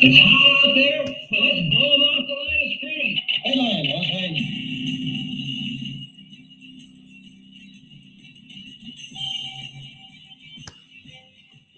It's hot out there, but let's blow them off the line of scrimmage. Hold on,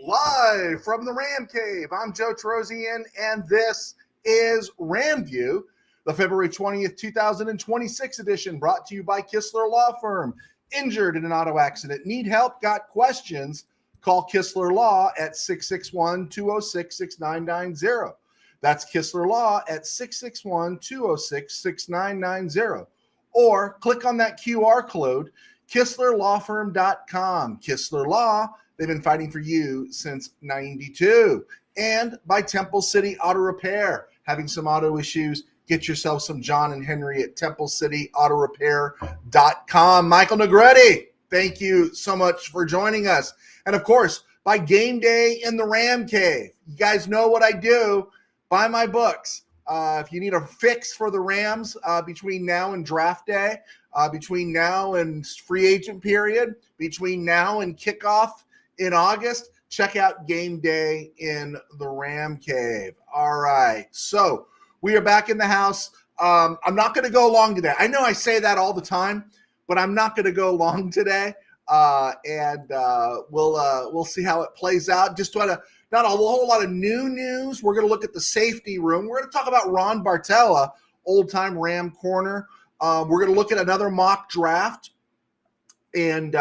Live from the Ram Cave, I'm Joe Trozian, and this is RamView, the February 20th, 2026 edition, brought to you by Kistler Law Firm. Injured in an auto accident? Need help? Got questions? Call Kistler Law at 661-206-6990. That's Kistler Law at 661-206-6990. Or click on that QR code, KistlerLawFirm.com. Kistler Law, they've been fighting for you since 92. And by Temple City Auto Repair. Having some auto issues, get yourself some John and Henry at TempleCityAutoRepair.com. Michael Negretti, thank you so much for joining us. And of course, by Game Day in the Ram Cave. You guys know what I do. Buy my books. If you need a fix for the Rams between now and draft day, between now and free agent period, between now and kickoff in August, check out Game Day in the Ram Cave. All right. So we are back in the house. I'm not going to go long today. I know I say that all the time, but I'm not going to go long today. And we'll see how it plays out. Just not a whole lot of new news. We're going to look at the safety room. We're going to talk about Ron Bartell, old-time Ram corner. We're going to look at another mock draft and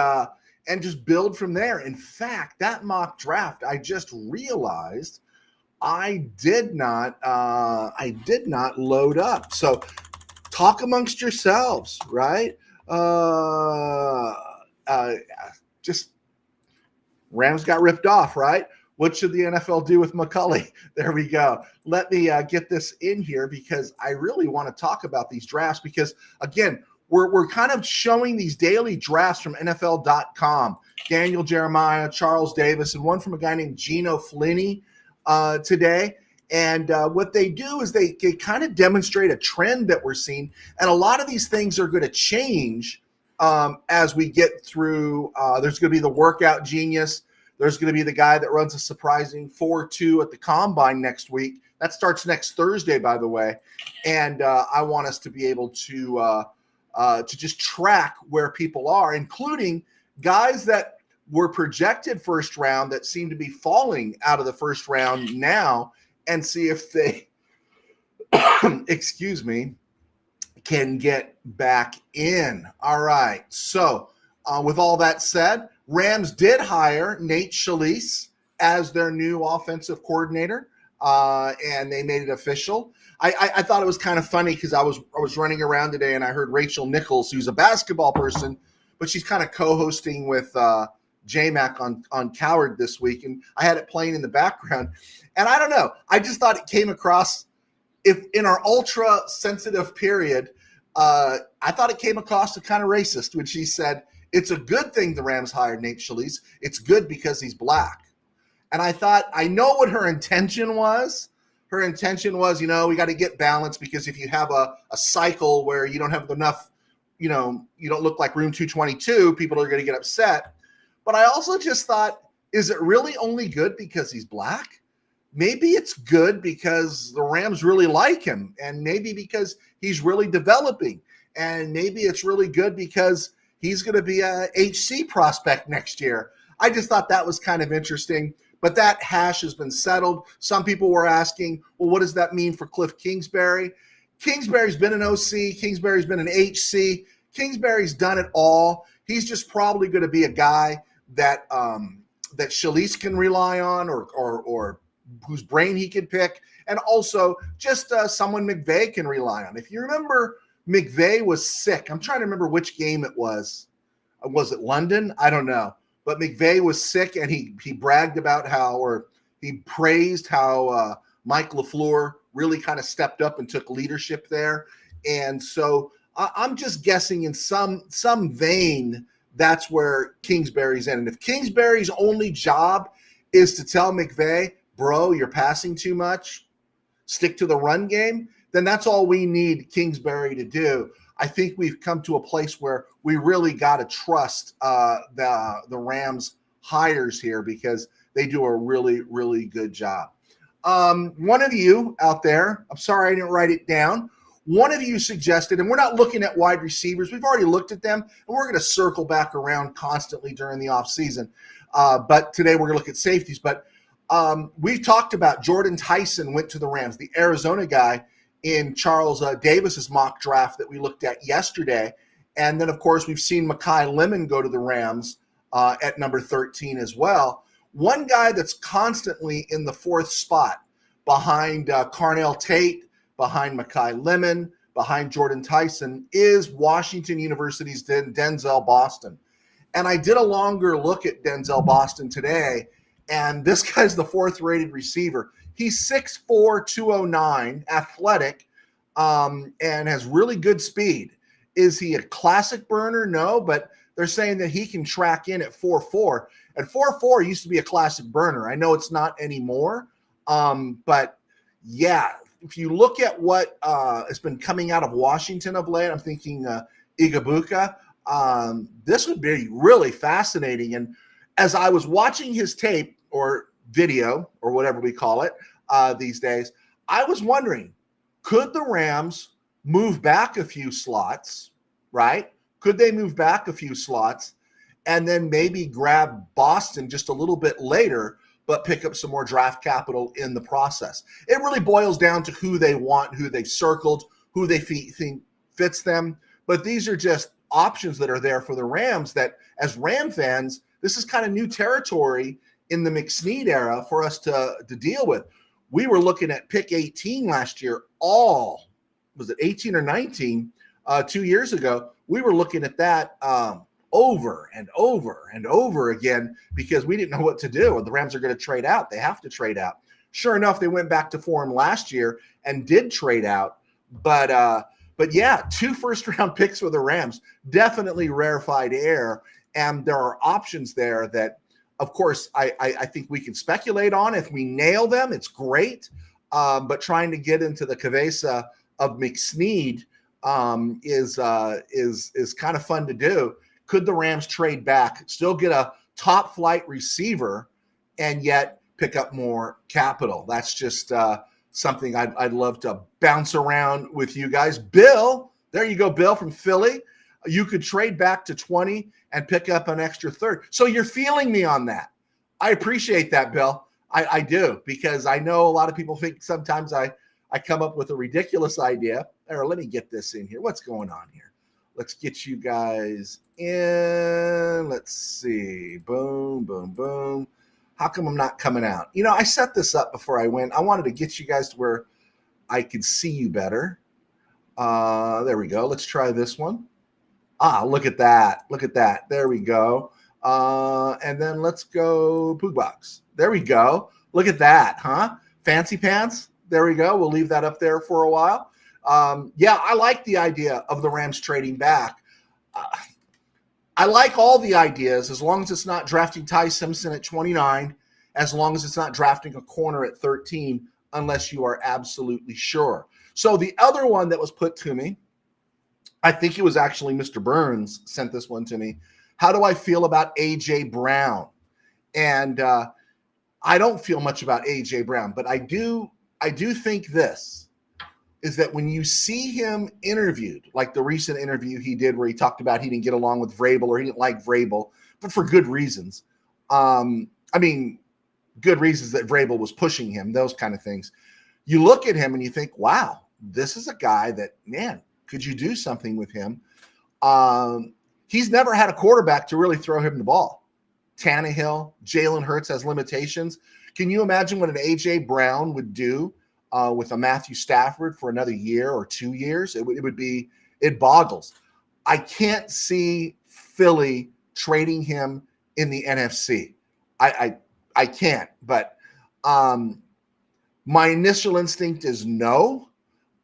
just build from there. In fact, that mock draft, I just realized I did not load up. So talk amongst yourselves, right? Just Rams got ripped off, right? What should the NFL do with McCulley? There we go. Let me get this in here because I really want to talk about these drafts because, again, we're kind of showing these daily drafts from NFL.com. Daniel Jeremiah, Charles Davis, and one from a guy named Gino Flinney today. And what they do is they kind of demonstrate a trend that we're seeing. And a lot of these things are going to change as we get through. There's going to be the workout genius. There's going to be the guy that runs a surprising 4.2 at the Combine next week. That starts next Thursday, by the way. And I want us to be able to just track where people are, including guys that were projected first round that seem to be falling out of the first round now, and see if they, excuse me, can get back in. All right. So with all that said, Rams did hire Nate Schalise as their new offensive coordinator, and they made it official. I thought it was kind of funny because I was running around today and I heard Rachel Nichols, who's a basketball person, but she's kind of co-hosting with J-Mac on Coward this week, and I had it playing in the background. And I don't know. I just thought it came across, if in our ultra-sensitive period, I thought it came across as kind of racist when she said, it's a good thing the Rams hired Nate Schalise. It's good because he's black. And I thought, I know what her intention was. Her intention was, we got to get balance because if you have a cycle where you don't have enough, you don't look like room 222, people are going to get upset. But I also just thought, is it really only good because he's black? Maybe it's good because the Rams really like him, and maybe because he's really developing, and maybe it's really good because he's going to be a HC prospect next year. I just thought that was kind of interesting, but that hash has been settled. Some people were asking, well, what does that mean for Cliff Kingsbury? Kingsbury's been an OC. Kingsbury's been an HC. Kingsbury's done it all. He's just probably going to be a guy that that Schalise can rely on, or whose brain he can pick, and also just someone McVay can rely on. If you remember, McVay was sick. I'm trying to remember which game it was. Was it London? I don't know. But McVay was sick, and he bragged about he praised how Mike LaFleur really kind of stepped up and took leadership there. And so I'm just guessing in some vein that's where Kingsbury's in. And if Kingsbury's only job is to tell McVay, bro, you're passing too much, stick to the run game, then that's all we need Kingsbury to do. I think we've come to a place where we really got to trust the Rams hires here because they do a really, really good job. One of you out there, I'm sorry I didn't write it down. One of you suggested, and we're not looking at wide receivers. We've already looked at them, and we're going to circle back around constantly during the offseason. But today we're going to look at safeties. But we've talked about Jordan Tyson went to the Rams, the Arizona guy, in Charles Davis's mock draft that we looked at yesterday. And then, of course, we've seen Mekhi Lemon go to the Rams at number 13 as well. One guy that's constantly in the fourth spot behind Carnell Tate, behind Mekhi Lemon, behind Jordan Tyson is Washington University's Denzel Boston. And I did a longer look at Denzel Boston today, and this guy's the fourth-rated receiver. He's 6'4", 209, athletic, and has really good speed. Is he a classic burner? No, but they're saying that he can track in at 4'4". And 4'4" used to be a classic burner. I know it's not anymore, but yeah, if you look at what has been coming out of Washington of late, I'm thinking Igabuka, this would be really fascinating. And as I was watching his tape or video or whatever we call it these days, I was wondering, could the Rams move back a few slots, right? Could they move back a few slots and then maybe grab Boston just a little bit later, but pick up some more draft capital in the process? It really boils down to who they want, who they've circled, who they think fits them. But these are just options that are there for the Rams that, as Ram fans, this is kind of new territory in the McSnead era for us to deal with. We were looking at pick 18 last year, was it 18 or 19 2 years ago? We were looking at that over and over and over again because we didn't know what to do. The Rams are going to trade out. They have to trade out. Sure enough, they went back to form last year and did trade out. But yeah, 2 first-round picks for the Rams, definitely rarefied air. And there are options there that, of course, I think we can speculate on. If we nail them, it's great. But trying to get into the cabeza of McSnead is kind of fun to do. Could the Rams trade back, still get a top flight receiver, and yet pick up more capital? That's just something I'd love to bounce around with you guys. Bill, there you go, Bill from Philly. You could trade back to 20 and pick up an extra third. So you're feeling me on that. I appreciate that, Bill. I do, because I know a lot of people think sometimes I come up with a ridiculous idea. Or let me get this in here. What's going on here? Let's get you guys in. Let's see. Boom, boom, boom. How come I'm not coming out? You know, I set this up before I went. I wanted to get you guys to where I could see you better. There we go. Let's try this one. Look at that. Look at that. There we go. And then let's go Poog Box. There we go. Look at that, huh? Fancy pants. There we go. We'll leave that up there for a while. Yeah, I like the idea of the Rams trading back. I like all the ideas as long as it's not drafting Ty Simpson at 29, as long as it's not drafting a corner at 13, unless you are absolutely sure. So the other one that was put to me, I think it was actually Mr. Burns sent this one to me. How do I feel about A.J. Brown? And I don't feel much about A.J. Brown, but I do think this is that when you see him interviewed, like the recent interview he did where he talked about he didn't get along with Vrabel or he didn't like Vrabel, but for good reasons. I mean, good reasons that Vrabel was pushing him, those kind of things. You look at him and you think, wow, this is a guy that, man, could you do something with him? He's never had a quarterback to really throw him the ball. Tannehill, Jalen Hurts has limitations. Can you imagine what an A.J. Brown would do with a Matthew Stafford for another year or 2 years? It boggles. I can't see Philly trading him in the NFC. I can't, but my initial instinct is no.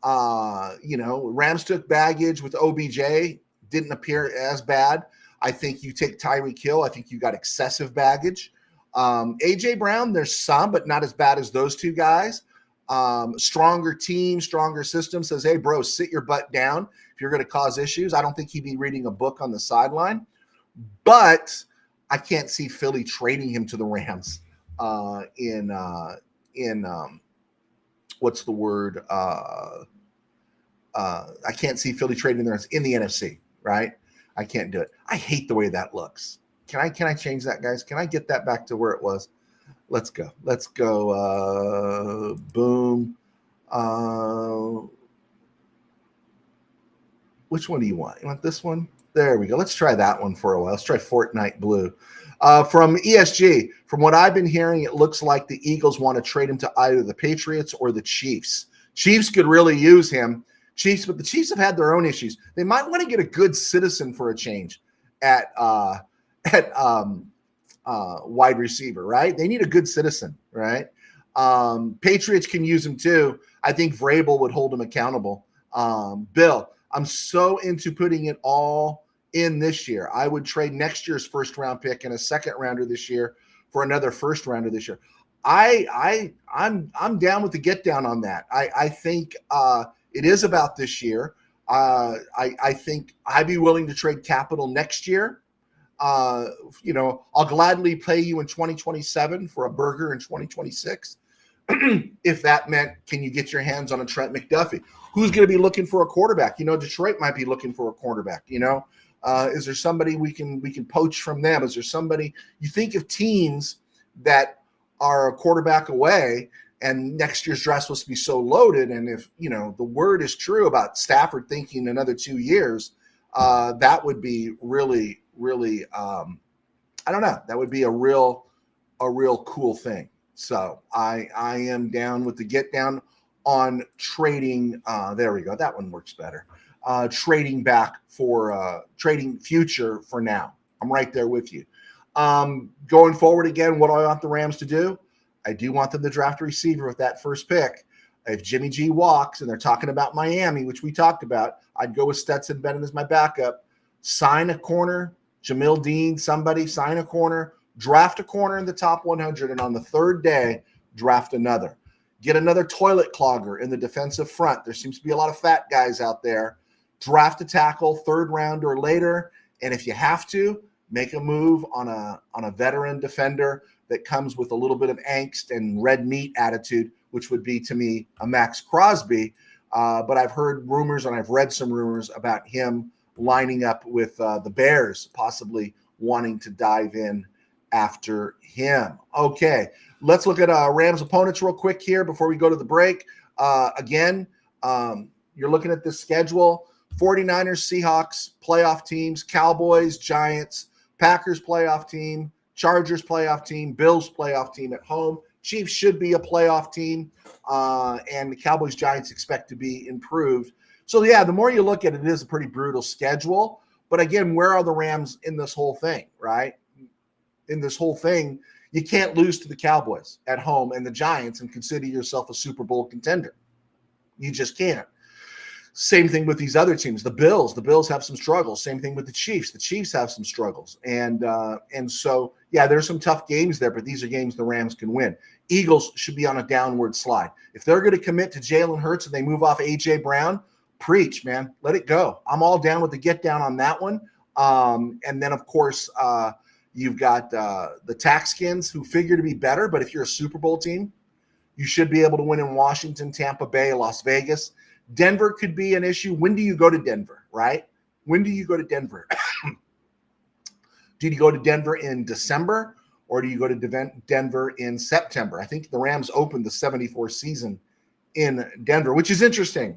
Rams took baggage with OBJ, didn't appear as bad. I think you take Tyreek Hill, I think you got excessive baggage. A.J. Brown, there's some, but not as bad as those two guys. Stronger team, stronger system says, hey, bro, sit your butt down if you're going to cause issues. I don't think he'd be reading a book on the sideline, but I can't see Philly trading him to the Rams in what's the word? I can't see Philly trading there. It's in the NFC, right? I can't do it. I hate the way that looks. Can I change that, guys? Can I get that back to where it was? Let's go. Let's go. Boom. Which one do you want? You want this one? There we go. Let's try that one for a while. Let's try Fortnite Blue. From ESG, from what I've been hearing, it looks like the Eagles want to trade him to either the Patriots or the Chiefs. Chiefs could really use him. Chiefs, but the Chiefs have had their own issues. They might want to get a good citizen for a change at wide receiver, right? They need a good citizen, right? Patriots can use him too. I think Vrabel would hold him accountable. Bill, I'm so into putting it all in this year. I would trade next year's first round pick and a second rounder this year for another first rounder this year. I'm down with the get down on that. I think it is about this year. I think I'd be willing to trade capital next year. I'll gladly pay you in 2027 for a burger in 2026. If that meant, can you get your hands on a Trent McDuffie? Who's going to be looking for a quarterback? Detroit might be looking for a quarterback. Is there somebody we can poach from them? Is there somebody you think of teams that are a quarterback away and next year's draft supposed to be so loaded? And if, the word is true about Stafford thinking another 2 years, that would be really, really, I don't know. That would be a real cool thing. So I am down with the get down on trading. There we go. That one works better. Trading back for trading future for now. I'm right there with you. Going forward again, what do I want the Rams to do? I do want them to draft a receiver with that first pick. If Jimmy G walks and they're talking about Miami, which we talked about, I'd go with Stetson Bennett as my backup. Sign a corner, Jamil Dean, somebody, sign a corner, draft a corner in the top 100, and on the third day, draft another. Get another toilet clogger in the defensive front. There seems to be a lot of fat guys out there. Draft a tackle, third round or later, and if you have to, make a move on a veteran defender that comes with a little bit of angst and red meat attitude, which would be, to me, a Max Crosby. But I've heard rumors and I've read some rumors about him lining up with the Bears, possibly wanting to dive in after him. Okay, let's look at Rams opponents real quick here before we go to the break. Again, you're looking at this schedule. 49ers, Seahawks, playoff teams, Cowboys, Giants, Packers playoff team, Chargers playoff team, Bills playoff team at home. Chiefs should be a playoff team, and the Cowboys, Giants expect to be improved. So, yeah, the more you look at it, it is a pretty brutal schedule. But, again, where are the Rams in this whole thing, right? In this whole thing, you can't lose to the Cowboys at home and the Giants and consider yourself a Super Bowl contender. You just can't. Same thing with these other teams. The Bills have some struggles. Same thing with the Chiefs. The Chiefs have some struggles. And so, yeah, there's some tough games there, but these are games the Rams can win. Eagles should be on a downward slide. If they're going to commit to Jalen Hurts and they move off A.J. Brown, preach, man. Let it go. I'm all down with the get down on that one. And then, of course, you've got the Taxkins, who figure to be better, but if you're a Super Bowl team, you should be able to win in Washington, Tampa Bay, Las Vegas. Denver could be an issue. When do you go to Denver, right? When do you go to Denver? Do you go to Denver in December, or do you go to Denver in September? I think the Rams opened the 74 season in Denver, which is interesting.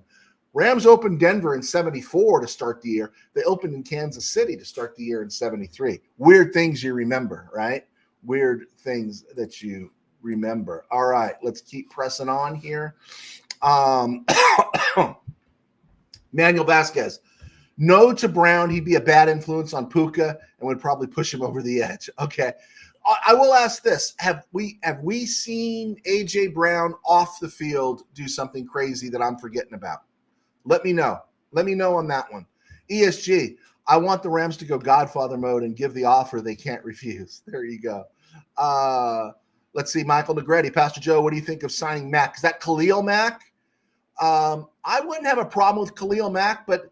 Rams opened Denver in 74 to start the year. They opened in Kansas City to start the year in 73. Weird things you remember, right? Weird things that you remember. All right, let's keep pressing on here. Manuel Vasquez. No to Brown. He'd be a bad influence on Puka and would probably push him over the edge. Okay. I will ask this. Have we seen A.J. Brown off the field do something crazy that I'm forgetting about? Let me know. Let me know on that one. ESG. I want the Rams to go Godfather mode and give the offer they can't refuse. There you go. Let's see. Michael Negretti. Pastor Joe, what do you think of signing Mack? Is that Khalil Mack? I wouldn't have a problem with Khalil Mack, but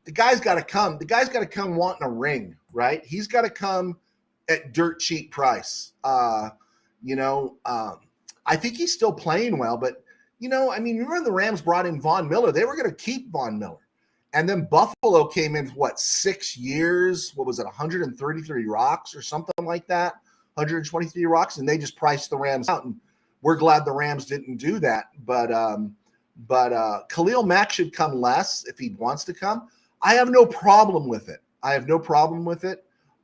the guy's got to come. The guy's got to come wanting a ring, right? He's got to come at dirt cheap price. I think he's still playing well, but I mean, remember the Rams brought in Von Miller. They were going to keep Von Miller. And then Buffalo came in, 6 years? What was it, 133 rocks or something like that? 123 rocks, and they just priced the Rams out. And we're glad the Rams didn't do that. But Khalil Mack should come less if he wants to come. I have no problem with it.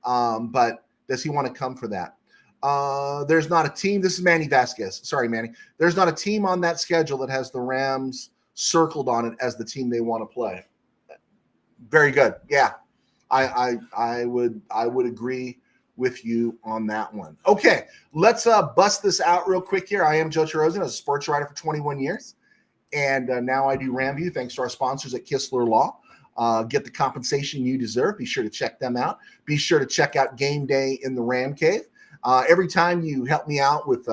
But does he want to come for that? There's not a team. This is Manny Vasquez. Sorry, Manny. There's not a team on that schedule that has the Rams circled on it as the team they want to play. Very good. Yeah, I would agree with you on that one. Okay, let's bust this out real quick here. I am Joe Chirozan. I was a sports writer for 21 years, and now I do RamView thanks to our sponsors at Kistler Law. Get the compensation you deserve. Be sure to check them out. Be sure to check out Game Day in the Ram Cave. Every time you help me out with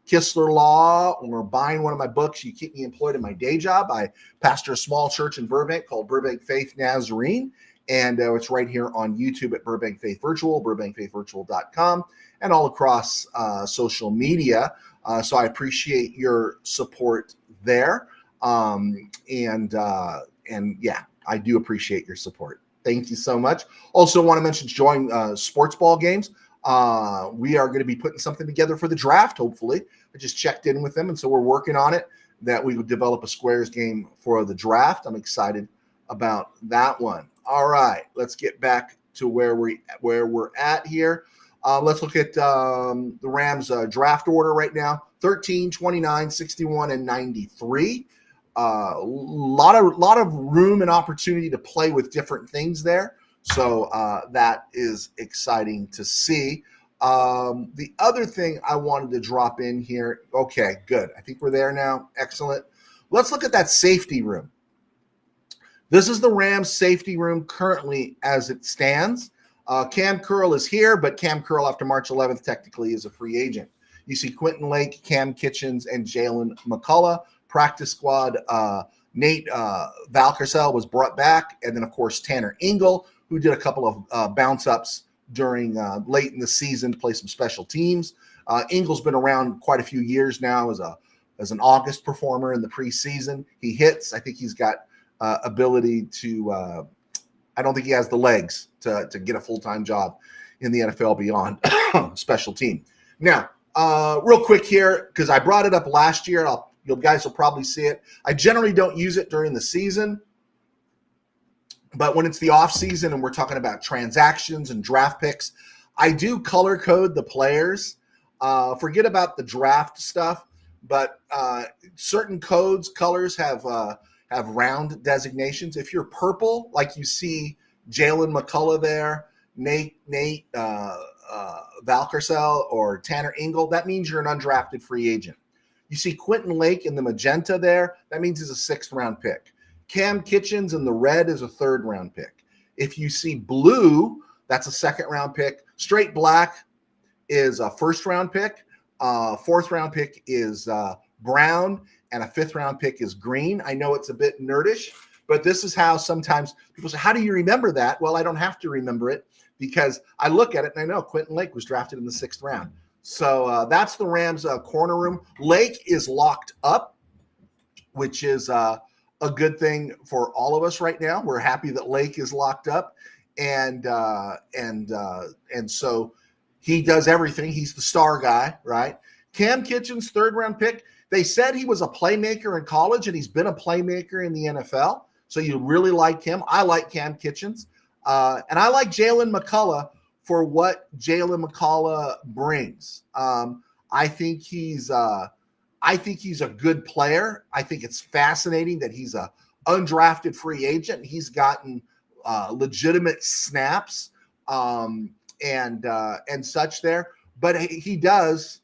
Kistler Law or buying one of my books, you keep me employed in my day job. I pastor a small church in Burbank called Burbank Faith Nazarene, and it's right here on YouTube at Burbank Faith Virtual, burbankfaithvirtual.com, and all across social media. So I appreciate your support there. And yeah, I do appreciate your support. Thank you so much. Also want to mention join sports ball games. We are going to be putting something together for the draft, hopefully. I just checked in with them, and so we're working on it, that we would develop a squares game for the draft. I'm excited about that one. All right, let's get back to where we're at here. Let's look at the Rams draft order right now: 13, 29, 61, and 93. Lot of room and opportunity to play with different things there. So that is exciting to see. The other thing I wanted to drop in here. Okay, good. I think we're there now. Excellent. Let's look at that safety room. This is the Rams safety room currently as it stands. Cam Curl is here, but Cam Curl after March 11th technically is a free agent. You see Quentin Lake, Cam Kitchens, and Jalen McCullough. Practice squad, Nate Valcarcel was brought back. And then, of course, Tanner Ingle, who did a couple of bounce-ups during late in the season to play some special teams. Ingle's been around quite a few years now as an August performer in the preseason. He hits. I think he's got ability to I don't think he has the legs to get a full-time job in the NFL beyond special team. Now, real quick here, because I brought it up last year, you guys will probably see it. I generally don't use it during the season, but when it's the off season and we're talking about transactions and draft picks, I do color code the players. Forget about the draft stuff, but certain colors have round designations. If you're purple, like you see Jalen McCullough there, Nate Valcarcel, or Tanner Ingle, that means you're an undrafted free agent. You see Quentin Lake in the magenta there, that means he's a 6th-round pick. Cam Kitchens in the red is a 3rd-round pick. If you see blue, that's a 2nd-round pick. Straight black is a 1st-round pick. 4th-round pick is brown, and a 5th-round pick is green. I know it's a bit nerdish, but this is how sometimes people say, how do you remember that? Well, I don't have to remember it because I look at it and I know Quentin Lake was drafted in the 6th round. So that's the Rams corner room. Lake is locked up, which is a good thing for all of us right now. We're happy that Lake is locked up, and so he does everything. He's the star guy, right? Cam Kitchens, 3rd-round pick. They said he was a playmaker in college, and he's been a playmaker in the NFL. So you really like him. I like Cam Kitchens, and I like Jalen McCullough for what Jalen McCullough brings. I think he's a good player. I think it's fascinating that he's a undrafted free agent. He's gotten legitimate snaps and such there. But he does,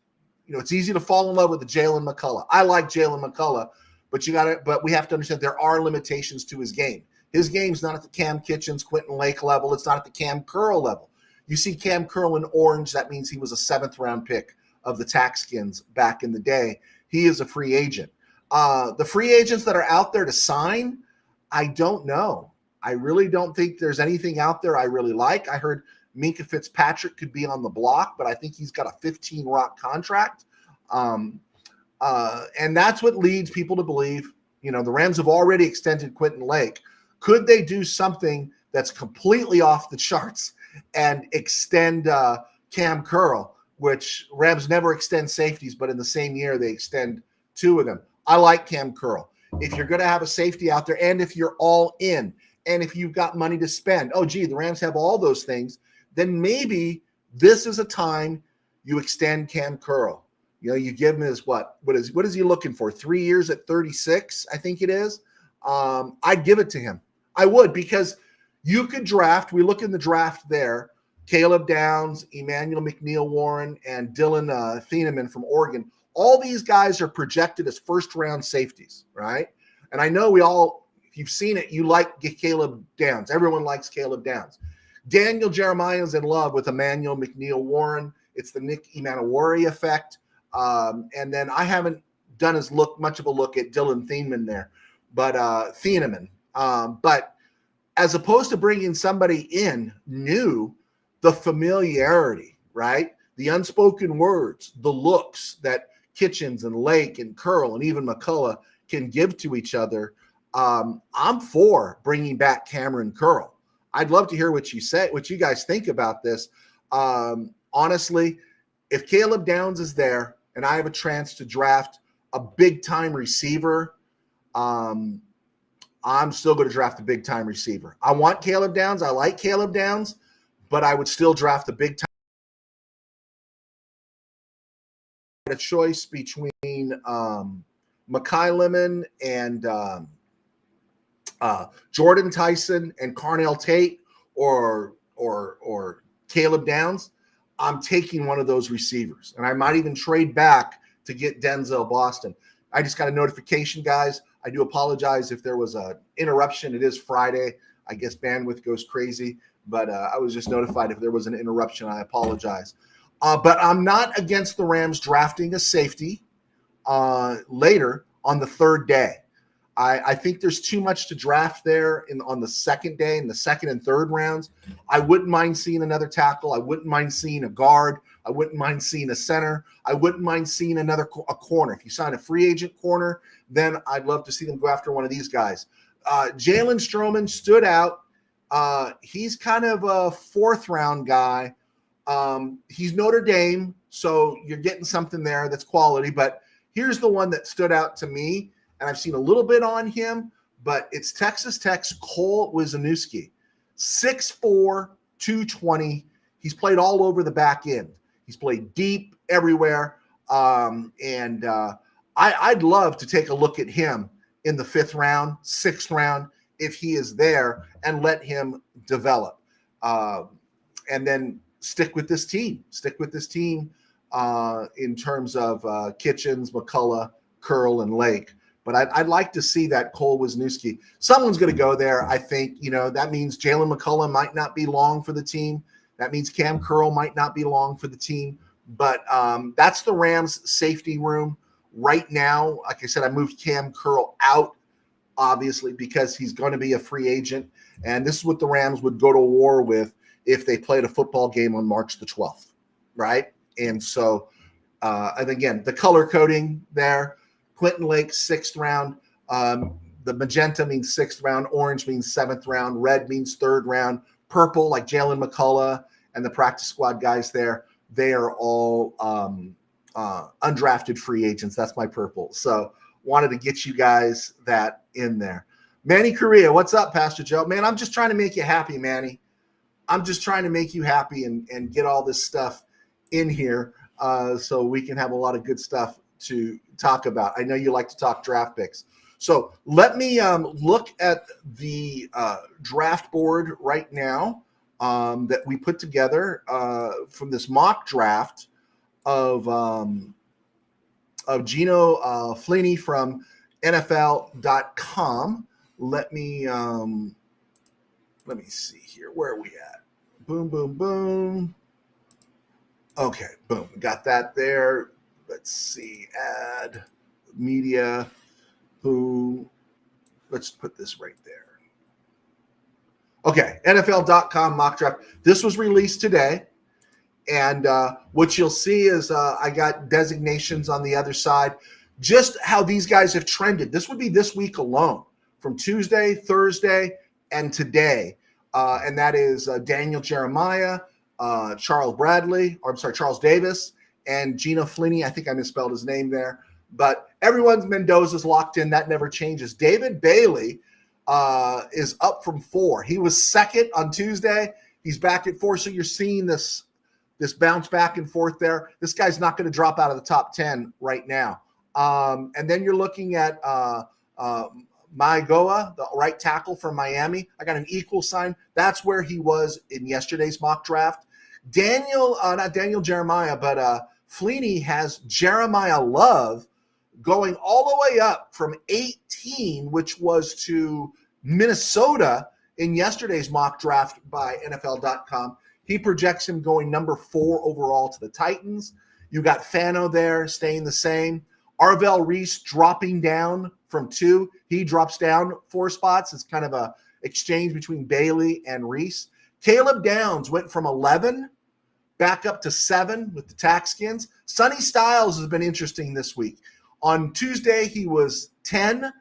it's easy to fall in love with the Jalen McCullough. I like Jalen McCullough, but we have to understand there are limitations to his game. His game's not at the Cam Kitchens, Quentin Lake level. It's not at the Cam Curl level. You see Cam Curl in orange, that means he was a 7th-round pick of the Taxkins back in the day. He is a free agent. The free agents that are out there to sign, I don't know. I really don't think there's anything out there I really like. I heard Minkah Fitzpatrick could be on the block, but I think he's got a 15-rock contract. And that's what leads people to believe, the Rams have already extended Quentin Lake. Could they do something that's completely off the charts and extend Cam Curl, which Rams never extend safeties, but in the same year they extend two of them. I like Cam Curl. If you're going to have a safety out there, and if you're all in, and if you've got money to spend, the Rams have all those things, then maybe this is a time you extend Cam Curl. You give him his what is he looking for? 3 years at 36, I think it is. I'd give it to him. I would, because you could draft. We look in the draft there. Caleb Downs, Emmanuel McNeil-Warren, and Dylan Thieneman from Oregon. All these guys are projected as first-round safeties, right? And I know if you've seen it, you like Caleb Downs. Everyone likes Caleb Downs. Daniel Jeremiah is in love with Emmanuel McNeil-Warren. It's the Nick Emmanwori effect. And then I haven't done much of a look at Dylan Thieneman there, but Thieneman. But as opposed to bringing somebody in new, the familiarity, right? The unspoken words, the looks that Kitchens and Lake and Curl and even McCullough can give to each other. I'm for bringing back Cameron Curl. I'd love to hear what you guys think about this. Honestly, if Caleb Downs is there and I have a chance to draft a big-time receiver, I'm still going to draft a big-time receiver. I want Caleb Downs. I like Caleb Downs, but I would still draft a big-time. A choice between Mekhi Lemon and Jordan Tyson and Carnell Tate or Caleb Downs, I'm taking one of those receivers. And I might even trade back to get Denzel Boston. I just got a notification, guys. I do apologize if there was an interruption. It is Friday. I guess bandwidth goes crazy. But I was just notified if there was an interruption. I apologize. But I'm not against the Rams drafting a safety later on the third day. I think there's too much to draft there on the second day, in the second and third rounds. I wouldn't mind seeing another tackle. I wouldn't mind seeing a guard. I wouldn't mind seeing a center. I wouldn't mind seeing a corner. If you sign a free agent corner, then I'd love to see them go after one of these guys. Jalen Stroman stood out. He's kind of a fourth-round guy. He's Notre Dame, so you're getting something there that's quality. But here's the one that stood out to me, and I've seen a little bit on him, but it's Texas Tech's Cole Wisniewski. 6'4", 220. He's played all over the back end. He's played deep everywhere. And I'd love to take a look at him in the 5th round, 6th round, if he is there, and let him develop. And then stick with this team. In terms of Kitchens, McCullough, Curl, and Lake. But I'd like to see that Cole Wisniewski. Someone's going to go there, I think. That means Jalen McCullough might not be long for the team. That means Cam Curl might not be long for the team. But that's the Rams' safety room right now. Like I said, I moved Cam Curl out, obviously, because he's going to be a free agent. And this is what the Rams would go to war with if they played a football game on March the 12th, right? And so, and again, the color coding there, Quentin Lake, 6th round. The magenta means 6th round. Orange means 7th round. Red means 3rd round. Purple, like Jalen McCullough and the practice squad guys there, they are all undrafted free agents. That's my purple. So wanted to get you guys that in there. Manny Correa, what's up, Pastor Joe? Man, I'm just trying to make you happy, Manny. I'm just trying to make you happy and get all this stuff in here so we can have a lot of good stuff to talk about. I know you like to talk draft picks. So let me look at the draft board right now that we put together from this mock draft of Gino Flaney from NFL.com. Let me see here. Where are we at? Boom, boom, boom. Okay, boom. Got that there. Let's see. Add media. Who? Let's put this right there. Okay, NFL.com mock draft. This was released today. And what you'll see is I got designations on the other side. just how these guys have trended. This would be this week alone, from Tuesday, Thursday, and today. And that is Daniel Jeremiah, Charles Davis, and Gino Flinney. I think I misspelled his name there. But everyone's Mendoza's locked in. That never changes. David Bailey is up from 4. He was second on Tuesday. He's back at 4. So you're seeing this bounce back and forth there. This guy's not going to drop out of the top 10 right now. And then you're looking at Maigoa, the right tackle from Miami. I got an equal sign. That's where he was in yesterday's mock draft. Not Daniel Jeremiah, but Fleeny has Jeremiah Love going all the way up from 18, which was to Minnesota in yesterday's mock draft by NFL.com. He projects him going number 4 overall to the Titans. You got Fano there staying the same. Arvell Reese dropping down from 2. He drops down 4 spots. It's kind of a exchange between Bailey and Reese. Caleb Downs went from 11 back up to 7 with the Taxkins. Sonny Styles has been interesting this week. On Tuesday, he was 10 to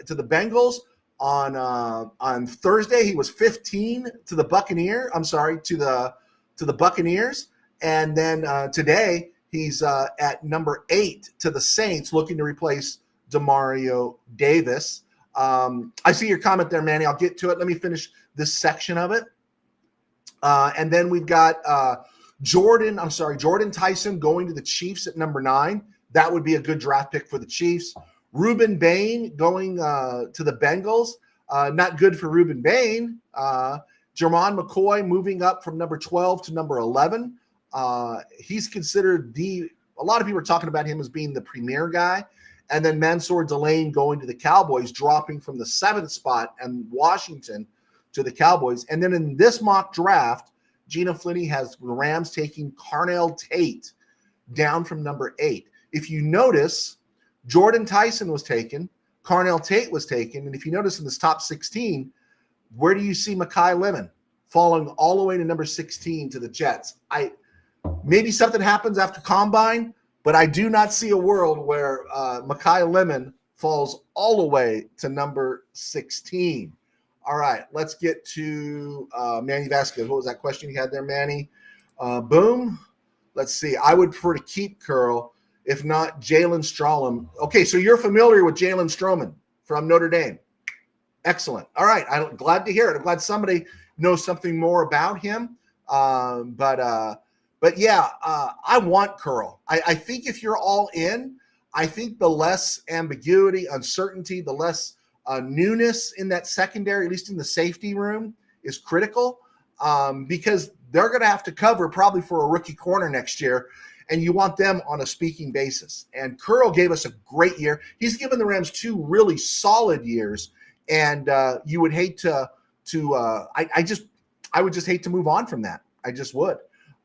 the Bengals. On Thursday, he was 15 to the to the Buccaneers. And then today, he's at number 8 to the Saints, looking to replace Demario Davis. I see your comment there, Manny. I'll get to it. Let me finish this section of it. And then we've got Jordan Tyson going to the Chiefs at number 9. That would be a good draft pick for the Chiefs. Reuben Bain going to the Bengals. Not good for Reuben Bain. Jermon McCoy moving up from number 12 to number 11. He's considered a lot of people are talking about him as being the premier guy. And then Mansour Delane going to the Cowboys, dropping from the 7th spot and Washington to the Cowboys. And then in this mock draft, Gina Flinney has the Rams taking Carnell Tate down from number 8. If you notice, Jordan Tyson was taken, Carnell Tate was taken, and if you notice in this top 16, where do you see Mekhi Lemon falling all the way to number 16 to the Jets? Maybe something happens after Combine, but I do not see a world where Mekhi Lemon falls all the way to number 16. All right, let's get to Manny Vasquez. What was that question you had there, Manny? Boom. Let's see. I would prefer to keep Curl, if not Jalen Strawman. Okay, so you're familiar with Jalen Strawman from Notre Dame. Excellent. All right, I'm glad to hear it. I'm glad somebody knows something more about him. But yeah, I want Curl. I think if you're all in, I think the less ambiguity, uncertainty, the less newness in that secondary, at least in the safety room, is critical because they're going to have to cover probably for a rookie corner next year, and you want them on a speaking basis. And Curl gave us a great year. He's given the Rams 2 really solid years, and you would hate I would just hate to move on from that. I just would.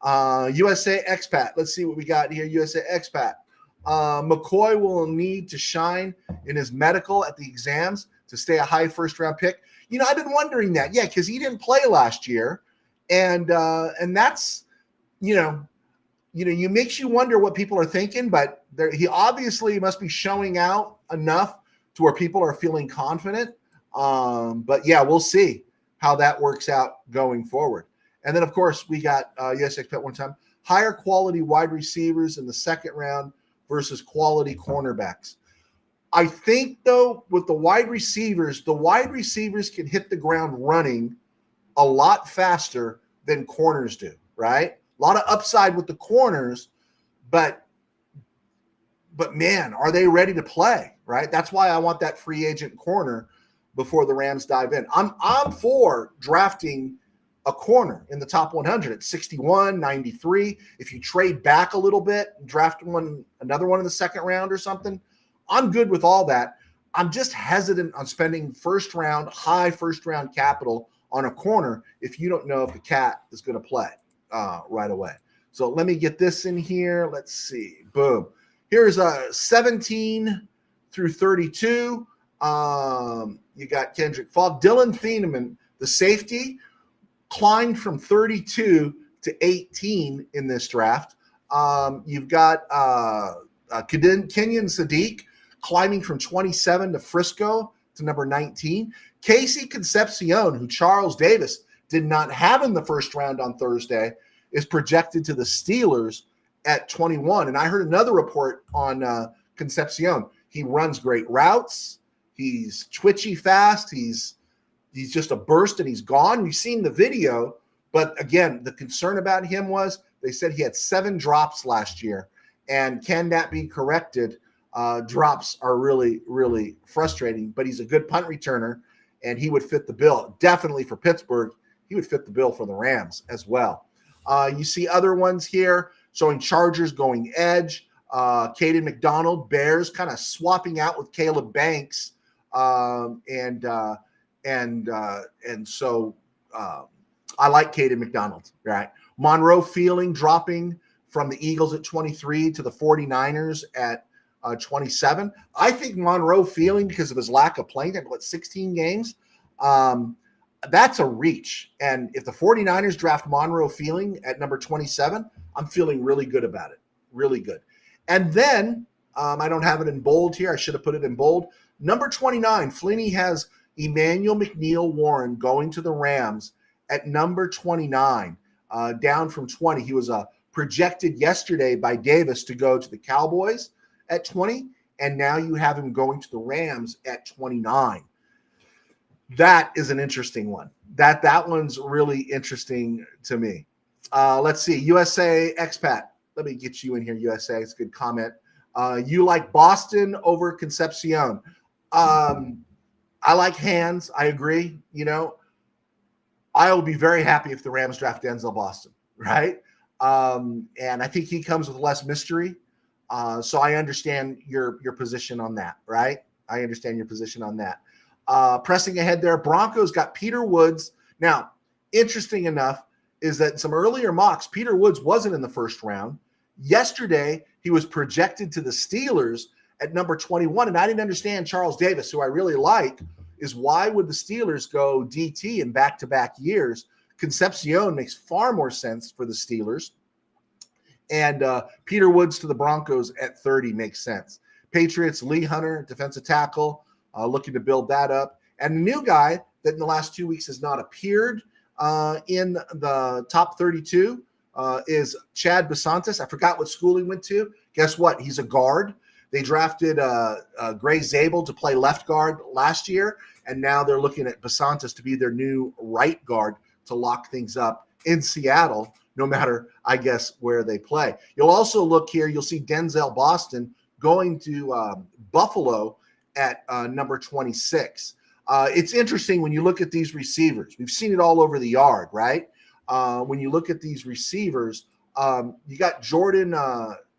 USA expat. Let's see what we got here. USA expat. McCoy will need to shine in his medical at the exams to stay a high first-round pick. You know, I've been wondering that. Yeah, because he didn't play last year, and that's, you makes you wonder what people are thinking. But he obviously must be showing out enough to where people are feeling confident. But yeah, we'll see how that works out going forward. And then, of course, we got yes, expect one time higher quality wide receivers in the second round versus quality cornerbacks. I think, though, with the wide receivers can hit the ground running a lot faster than corners do, right? A lot of upside with the corners, but man, are they ready to play, right? That's why I want that free agent corner before the Rams dive in. I'm for drafting a corner in the top 100 at 61, 93. If you trade back a little bit, draft another one in the second round or something, I'm good with all that. I'm just hesitant on spending high first round capital on a corner if you don't know if the cat is going to play right away. So let me get this in here. Let's see. Boom. Here's 17 through 32. You got Kendrick Fogg. Dylan Thieneman, the safety, climbed from 32 to 18 in this draft. You've got Kenyon Sadiq climbing from 27 to Frisco to number 19. Casey Concepcion, who Charles Davis did not have in the first round on Thursday, is projected to the Steelers at 21. And I heard another report on Concepcion. He runs great routes. He's twitchy fast. He's just a burst and he's gone. We've seen the video, but again, the concern about him was they said he had 7 drops last year. And can that be corrected? Drops are really, really frustrating, but he's a good punt returner and he would fit the bill. Definitely for Pittsburgh, he would fit the bill for the Rams as well. You see other ones here showing Chargers going edge. Caden McDonald, Bears kind of swapping out with Caleb Banks. And so I like Caden McDonald, right? Monroe Fielding dropping from the Eagles at 23 to the 49ers at 27. I think Monroe Fielding, because of his lack of playing, 16 games, that's a reach. And if the 49ers draft Monroe Fielding at number 27, I'm feeling really good about it. Really good. And then I don't have it in bold here. I should have put it in bold. Number 29, Flinney has Emmanuel McNeil-Warren going to the Rams at number 29, down from 20. He was projected yesterday by Davis to go to the Cowboys at 20, and now you have him going to the Rams at 29. That is an interesting one. That one's really interesting to me. Let's see. USA expat. Let me get you in here, USA. It's a good comment. You like Boston over Concepcion. I like hands. I agree. I will be very happy if the Rams draft Denzel Boston, right? And I think he comes with less mystery. So I understand your position on that, right? I understand your position on that. Pressing ahead there, Broncos got Peter Woods. Now, interesting enough is that some earlier mocks, Peter Woods wasn't in the first round. Yesterday, he was projected to the Steelers at number 21, and I didn't understand Charles Davis, who I really like, is why would the Steelers go DT in back-to-back years? Concepcion makes far more sense for the Steelers. And Peter Woods to the Broncos at 30 makes sense. Patriots, Lee Hunter, defensive tackle, looking to build that up. And a new guy that in the last 2 weeks has not appeared in the top 32 is Chad Basantis. I forgot what school he went to. Guess what? He's a guard. They drafted Gray Zabel to play left guard last year, and now they're looking at Basantis to be their new right guard to lock things up in Seattle, no matter, I guess, where they play. You'll also look here, you'll see Denzel Boston going to Buffalo at number 26. It's interesting when you look at these receivers. We've seen it all over the yard, right? When you look at these receivers, you got Jordan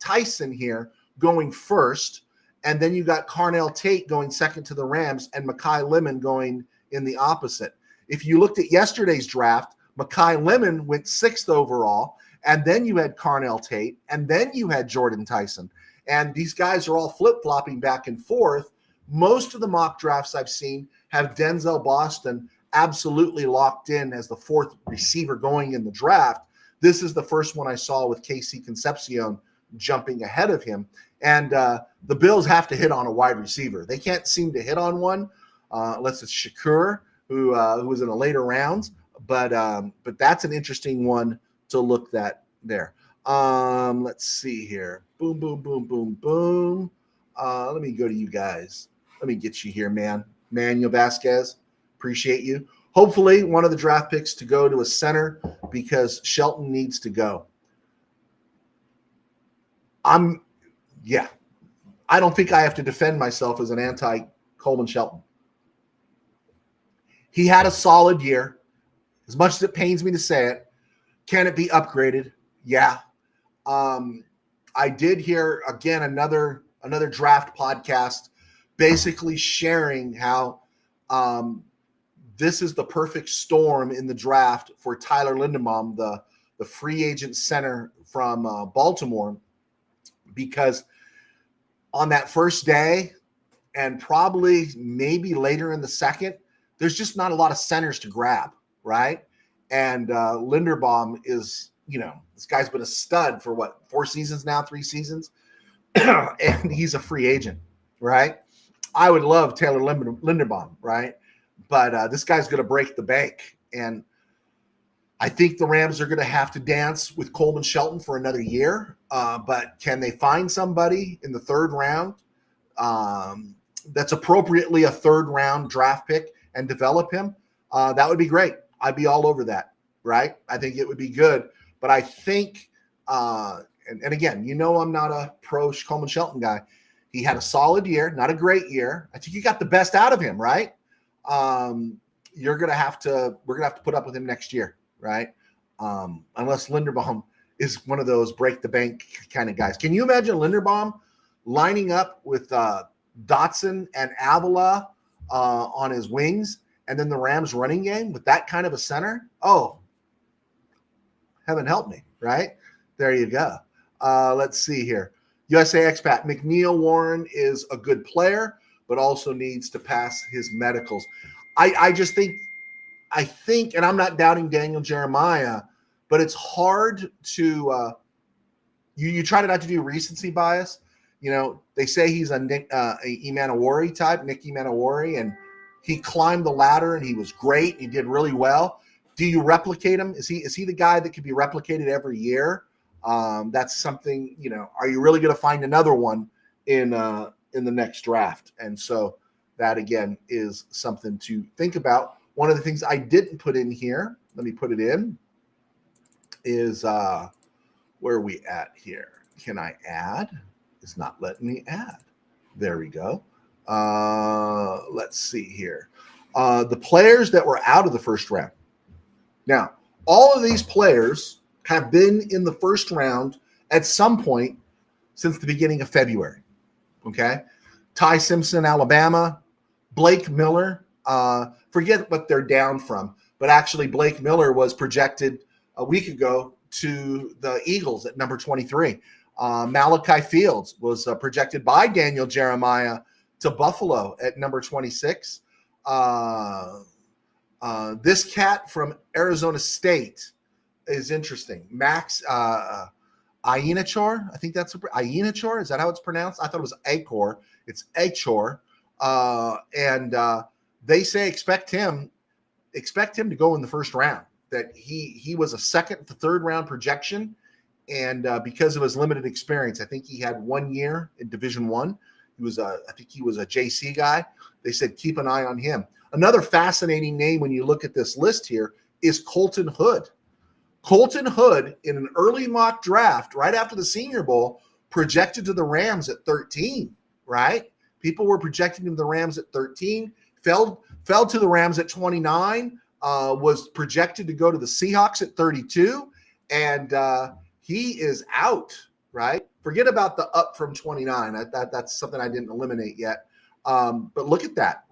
Tyson here going first, and then you got Carnell Tate going second to the Rams, and Mekhi Lemon going in the opposite. If you looked at yesterday's draft, Mekhi Lemon went 6th overall, and then you had Carnell Tate, and then you had Jordan Tyson. And these guys are all flip-flopping back and forth. Most of the mock drafts I've seen have Denzel Boston absolutely locked in as the 4th receiver going in the draft. This is the first one I saw with Casey Concepcion jumping ahead of him. And the Bills have to hit on a wide receiver. They can't seem to hit on one unless it's Shakur, who was in the later rounds. But that's an interesting one to look at there. Let's see here. Boom, boom, boom, boom, boom. Let me go to you guys. Let me get you here, man. Manuel Vasquez, appreciate you. Hopefully one of the draft picks to go to a center because Shelton needs to go. I don't think I have to defend myself as an anti-Coleman Shelton. He had a solid year. As much as it pains me to say it, can it be upgraded? Yeah. I did hear, again, another draft podcast basically sharing how this is the perfect storm in the draft for Tyler Linderbaum, the free agent center from Baltimore, because on that first day and probably maybe later in the second, there's just not a lot of centers to grab, right? And Linderbaum is, this guy's been a stud for 4 seasons now, 3 seasons. and he's a free agent, right? I would love Taylor Linderbaum, right? But this guy's going to break the bank. And I think the Rams are going to have to dance with Coleman Shelton for another year. But can they find somebody in the third round that's appropriately a third round draft pick and develop him? That would be great. I'd be all over that, right? I think it would be good. But I think, and again, I'm not a pro Coleman Shelton guy. He had a solid year, not a great year. I think you got the best out of him, right? We're gonna have to put up with him next year, right? Unless Linderbaum is one of those break the bank kind of guys. Can you imagine Linderbaum lining up with Dotson and Avila on his wings, and then the Rams running game with that kind of a center? Oh, heaven help me, right? There you go. Let's see here. USA expat McNeil Warren is a good player, but also needs to pass his medicals. I think, and I'm not doubting Daniel Jeremiah, but it's hard to you try not to do recency bias. They say he's a Nick Emmanwori type, Nick Emmanwori, and he climbed the ladder and he was great. He did really well. Do you replicate him? Is he the guy that can be replicated every year? That's something, are you really going to find another one in the next draft? And so that, again, is something to think about. One of the things I didn't put in here, let me put it in, is where are we at here? Can I add? It's not letting me add. There we go. Let's see here. The players that were out of the first round. Now, all of these players have been in the first round at some point since the beginning of February. Okay? Ty Simpson, Alabama. Blake Miller, forget what they're down from, but actually Blake Miller was projected a week ago to the Eagles at number 23. Malachi Fields was projected by Daniel Jeremiah to Buffalo at number 26. This cat from Arizona State is interesting. Max Ienachor, I think that's Ienachor. Is that how it's pronounced? I thought it was Acor. It's Achor. And they say expect him to go in the first round. That he was a second to third round projection, and because of his limited experience, I think he had 1 year in Division I. I think he was a JC guy. They said keep an eye on him. Another fascinating name when you look at this list here is Colton Hood. Colton Hood, in an early mock draft right after the Senior Bowl, projected to the Rams at 13. Right. People were projecting him to the Rams at 13, fell to the Rams at 29, was projected to go to the Seahawks at 32, and he is out, right? Forget about the up from 29. That's something I didn't eliminate yet. But look at that.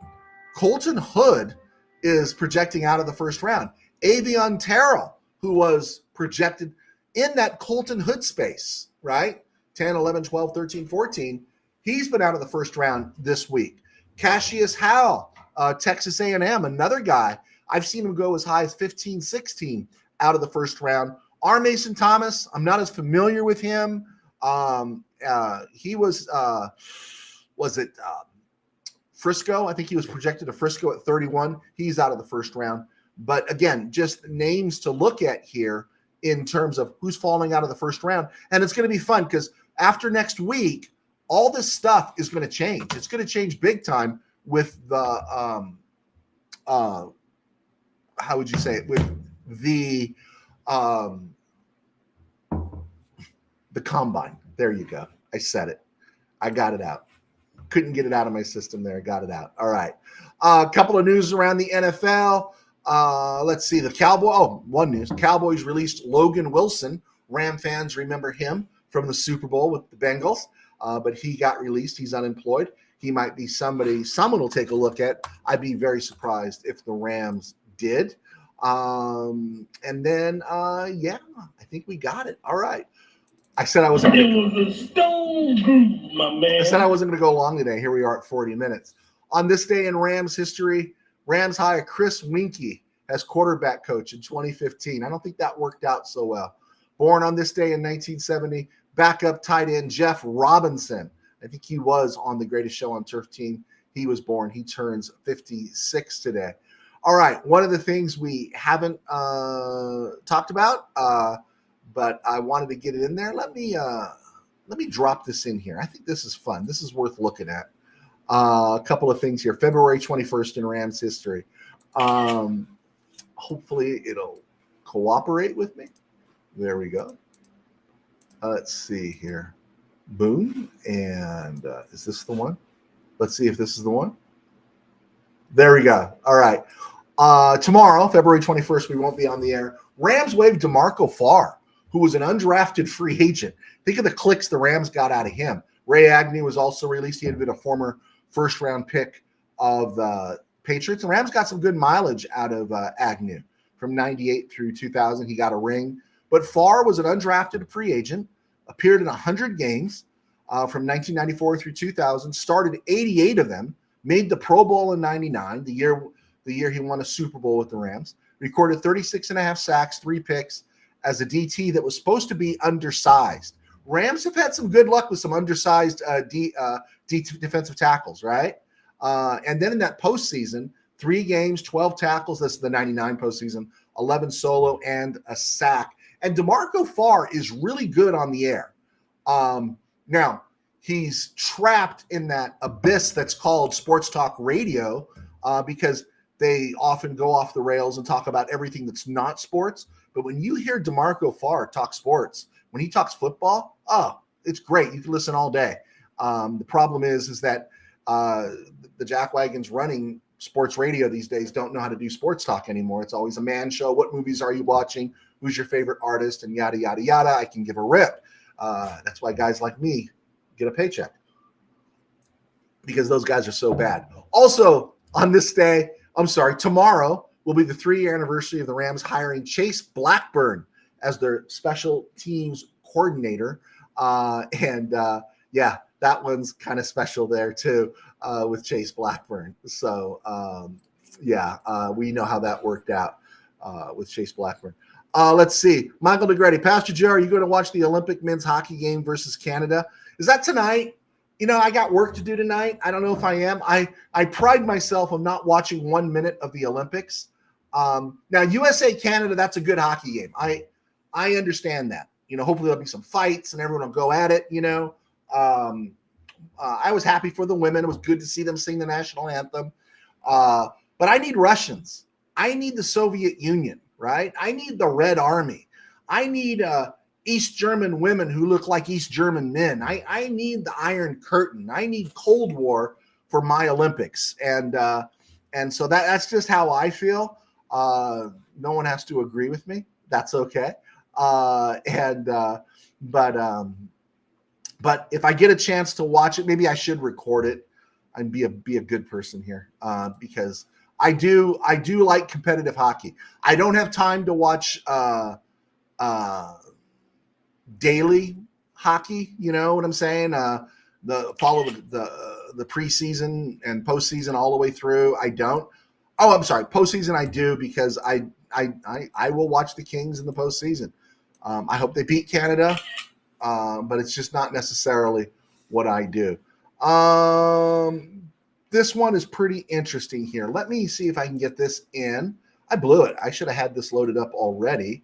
Colton Hood is projecting out of the first round. Avion Terrell, who was projected in that Colton Hood space, right? 10, 11, 12, 13, 14. He's been out of the first round this week. Cassius Howell, Texas A&M, another guy. I've seen him go as high as 15, 16 out of the first round. R. Mason Thomas, I'm not as familiar with him. He was Frisco? I think he was projected to Frisco at 31. He's out of the first round. But again, just names to look at here in terms of who's falling out of the first round. And it's going to be fun because after next week, all this stuff is going to change. It's going to change big time with the how would you say it? With the combine. There you go. I said it. I got it out. Couldn't get it out of my system there. I got it out. All right. A couple of news around the NFL. Let's see. The Cowboys. Oh, one news. Cowboys released Logan Wilson. Ram fans remember him from the Super Bowl with the Bengals. But he got released. He's unemployed. He might be somebody someone will take a look at. I'd be very surprised if the Rams did. And then, yeah, I think we got it. All right. I said I wasn't. It was a stone groove, my man. I said I wasn't going to go long today. Here we are at 40 minutes. On this day in Rams history, Rams hire Chris Winkie as quarterback coach in 2015. I don't think that worked out so well. Born on this day in 1970, backup tight end Jeff Robinson. I think he was on the Greatest Show on Turf team. He was born. He turns 56 today. All right. One of the things we haven't talked about, but I wanted to get it in there. Let me drop this in here. I think this is fun. This is worth looking at. A couple of things here. February 21st in Rams history. Hopefully it'll cooperate with me. There we go. Let's see here. Boom. And is this the one? Let's see if this is the one. There we go. All right. Tomorrow, February 21st, we won't be on the air. Rams waived DeMarco Farr, who was an undrafted free agent. Think of the clicks the Rams got out of him. Ray Agnew was also released. He had been a former first-round pick of the Patriots. The Rams got some good mileage out of Agnew. From 98 through 2000, he got a ring. But Farr was an undrafted free agent, appeared in 100 games from 1994 through 2000, started 88 of them, made the Pro Bowl in 99, the year he won a Super Bowl with the Rams, recorded 36 and a half sacks, 3 picks as a DT that was supposed to be undersized. Rams have had some good luck with some undersized defensive tackles, right? And then in that postseason, 3 games, 12 tackles. That's the 99 postseason, 11 solo and a sack. And DeMarco Farr is really good on the air. Now, he's trapped in that abyss that's called sports talk radio because they often go off the rails and talk about everything that's not sports. But when you hear DeMarco Farr talk sports, when he talks football, oh, it's great. You can listen all day. The problem is that the jackwagons running sports radio these days don't know how to do sports talk anymore. It's always a man show. What movies are you watching? Who's your favorite artist? And yada, yada, yada. I can give a rip. That's why guys like me get a paycheck, because those guys are so bad. Also, on this day, tomorrow will be the 3-year anniversary of the Rams hiring Chase Blackburn as their special teams coordinator. Yeah, that one's kind of special there too with Chase Blackburn. So, we know how that worked out with Chase Blackburn. Let's see. Michael DeGrady, Pastor Joe, are you going to watch the Olympic men's hockey game versus Canada? Is that tonight? I got work to do tonight. I don't know if I am. I pride myself on not watching 1 minute of the Olympics. Now, USA, Canada, that's a good hockey game. I understand that. Hopefully there'll be some fights and everyone will go at it, I was happy for the women. It was good to see them sing the national anthem. But I need Russians. I need the Soviet Union, right? I need the Red Army. I need East German women who look like East German men. I need the Iron Curtain. I need Cold War for my Olympics. And so that's just how I feel. No one has to agree with me. That's okay. But if I get a chance to watch it, maybe I should record it and be a good person here because I do like competitive hockey. I don't have time to watch daily hockey. You know what I'm saying? Follow the preseason and postseason all the way through. I don't. Oh, I'm sorry. Postseason I do because I will watch the Kings in the postseason. I hope they beat Canada. But it's just not necessarily what I do. This one is pretty interesting here. Let me see if I can get this in. I blew it. I should have had this loaded up already.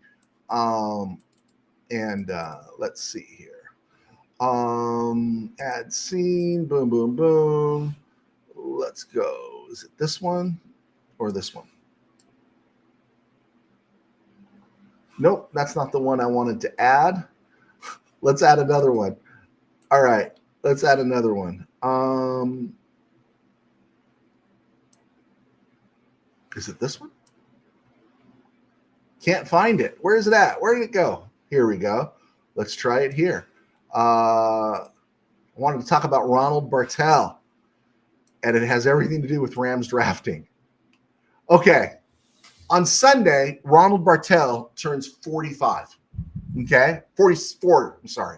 Let's see here. Add scene. Boom, boom, boom. Let's go. Is it this one or this one? Nope, that's not the one I wanted to add. Let's add another one. All right, let's add another one. Is it this one? Can't find it. Where is it at? Where did it go? Here we go. Let's try it here. I wanted to talk about Ronald Bartell, and it has everything to do with Rams drafting. Okay. On Sunday, Ronald Bartell turns 45. Okay, 44. I'm sorry.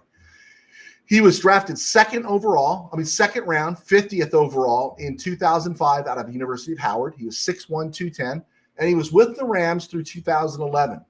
He was drafted second round, 50th overall in 2005 out of the University of Howard. He was 6'1", 210, and he was with the Rams through 2011.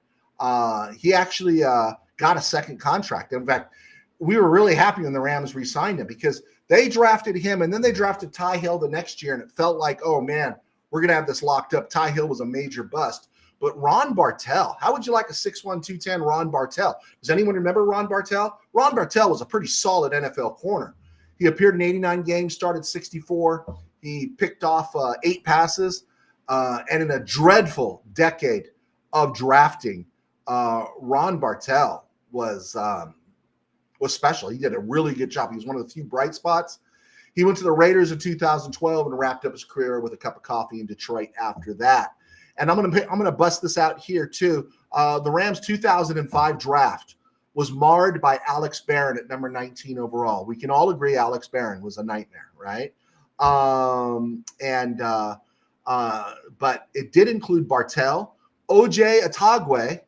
He actually got a second contract. In fact, we were really happy when the Rams re-signed him because they drafted him and then they drafted Ty Hill the next year, and it felt like, oh man, we're going to have this locked up. Ty Hill was a major bust. But Ron Bartell, how would you like a 6'1", 210 Ron Bartell? Does anyone remember Ron Bartell? Ron Bartell was a pretty solid NFL corner. He appeared in 89 games, started 64. He picked off 8 passes. And in a dreadful decade of drafting, Ron Bartell was special. He did a really good job. He was one of the few bright spots. He went to the Raiders in 2012 and wrapped up his career with a cup of coffee in Detroit after that. And I'm gonna bust this out here too. The Rams 2005 draft was marred by Alex Barron at number 19 overall. We can all agree Alex Barron was a nightmare, right? But it did include Bartell, OJ Atagwe,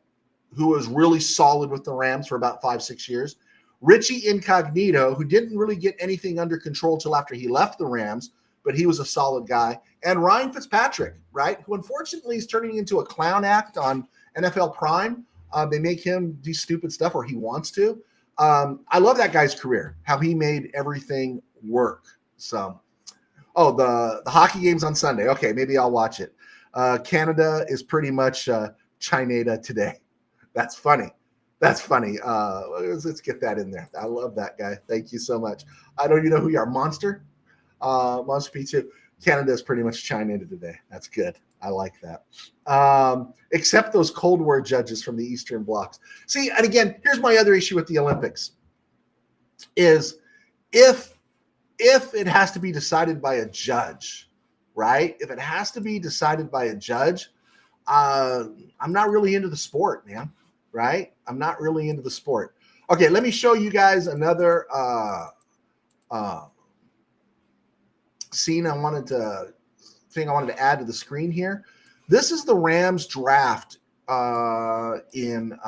who was really solid with the Rams for about 5-6 years, Richie Incognito, who didn't really get anything under control till after he left the Rams, but he was a solid guy, and Ryan Fitzpatrick, right, who unfortunately is turning into a clown act on NFL Prime. They make him do stupid stuff, or he wants to. I love that guy's career, how he made everything work. So, the hockey game's on Sunday. Okay, maybe I'll watch it. Canada is pretty much China today. That's funny. Let's get that in there. I love that guy. Thank you so much. I don't even know who you are. Monster P2. Canada is pretty much China today. That's good. I like that. Except those Cold War judges from the Eastern blocs. See, and again, here's my other issue with the Olympics is if it has to be decided by a judge, right? If it has to be decided by a judge, I'm not really into the sport, man, right? I'm not really into the sport. Okay, let me show you guys another thing I wanted to add to the screen here. This is the Rams draft in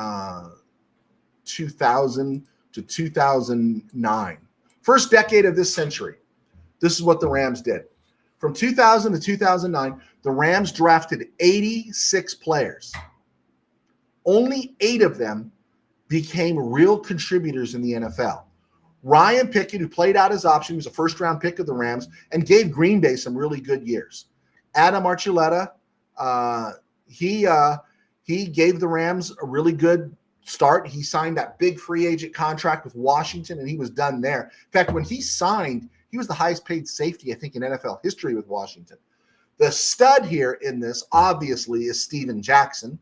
2000 to 2009. First decade of this century. This is what the Rams did. From 2000 to 2009, the Rams drafted 86 players. Only 8 of them became real contributors in the NFL. Ryan Pickett, who played out his option, was a first-round pick of the Rams and gave Green Bay some really good years. Adam Archuleta, he gave the Rams a really good start. He signed that big free agent contract with Washington, and he was done there. In fact, when he signed, he was the highest-paid safety, I think, in NFL history with Washington. The stud here in this, obviously, is Steven Jackson.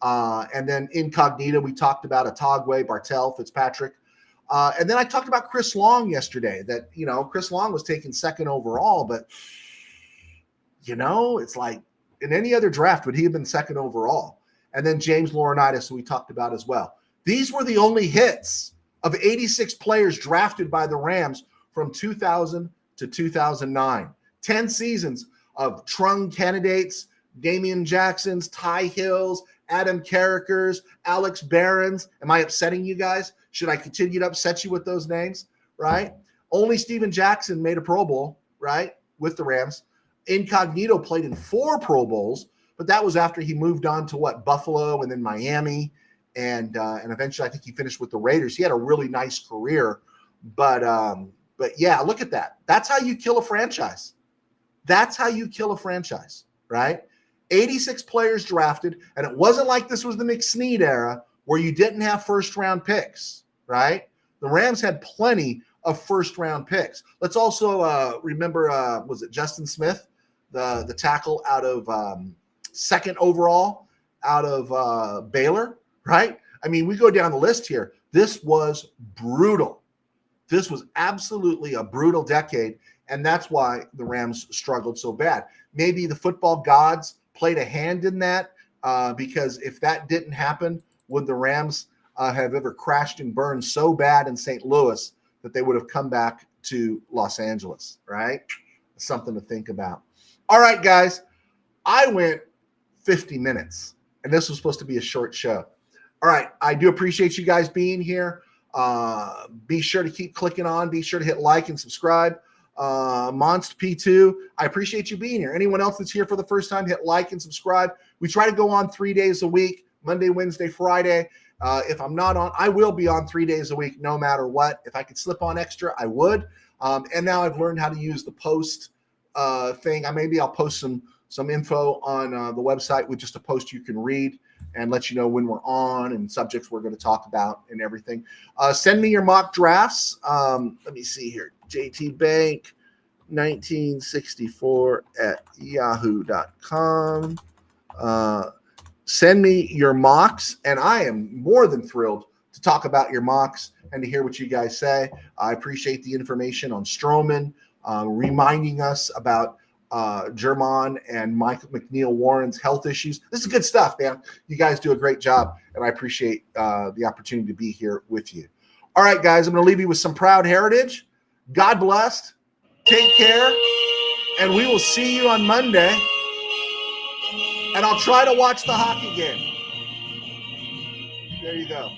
And then Incognito, we talked about Atagwe, Bartell, Fitzpatrick. And then I talked about Chris Long yesterday, that, Chris Long was taken second overall, but, it's like in any other draft, would he have been second overall? And then James Laurinaitis, who we talked about as well. These were the only hits of 86 players drafted by the Rams from 2000 to 2009. 10 seasons of Trung candidates, Damian Jacksons, Ty Hills, Adam Carrickers, Alex Barons. Am I upsetting you guys? Should I continue to upset you with those names, right? Only Steven Jackson made a Pro Bowl, right, with the Rams. Incognito played in 4 Pro Bowls, but that was after he moved on to Buffalo and then Miami, and eventually I think he finished with the Raiders. He had a really nice career, but yeah, look at that. That's how you kill a franchise. That's how you kill a franchise, right? 86 players drafted, and it wasn't like this was the McSnead era where you didn't have first-round picks, right? The Rams had plenty of first-round picks. Let's also remember, was it Justin Smith, the tackle out of second overall out of Baylor, right? I mean, we go down the list here. This was brutal. This was absolutely a brutal decade, and that's why the Rams struggled so bad. Maybe the football gods played a hand in that, because if that didn't happen, would the Rams have ever crashed and burned so bad in St. Louis that they would have come back to Los Angeles, right? Something to think about. All right, guys, I went 50 minutes, and this was supposed to be a short show. All right, I do appreciate you guys being here. Be sure to keep clicking on. Be sure to hit like and subscribe. Monst P2, I appreciate you being here. Anyone else that's here for the first time, hit like and subscribe. We try to go on 3 days a week, Monday, Wednesday, Friday. If I'm not on, I will be on 3 days a week, no matter what. If I could slip on extra, I would. And now I've learned how to use the post thing. Maybe I'll post some info on the website with just a post you can read and let you know when we're on and subjects we're going to talk about and everything. Send me your mock drafts. Let me see here. JT Bank 1964 at yahoo.com. Send me your mocks, and I am more than thrilled to talk about your mocks and to hear what you guys say. I appreciate the information on Stroman, reminding us about German and Mike McNeil Warren's health issues. This is good stuff, man. You guys do a great job, and I appreciate the opportunity to be here with you. All right, guys, I'm going to leave you with some proud heritage. God bless. Take care, and we will see you on Monday. And I'll try to watch the hockey game. There you go.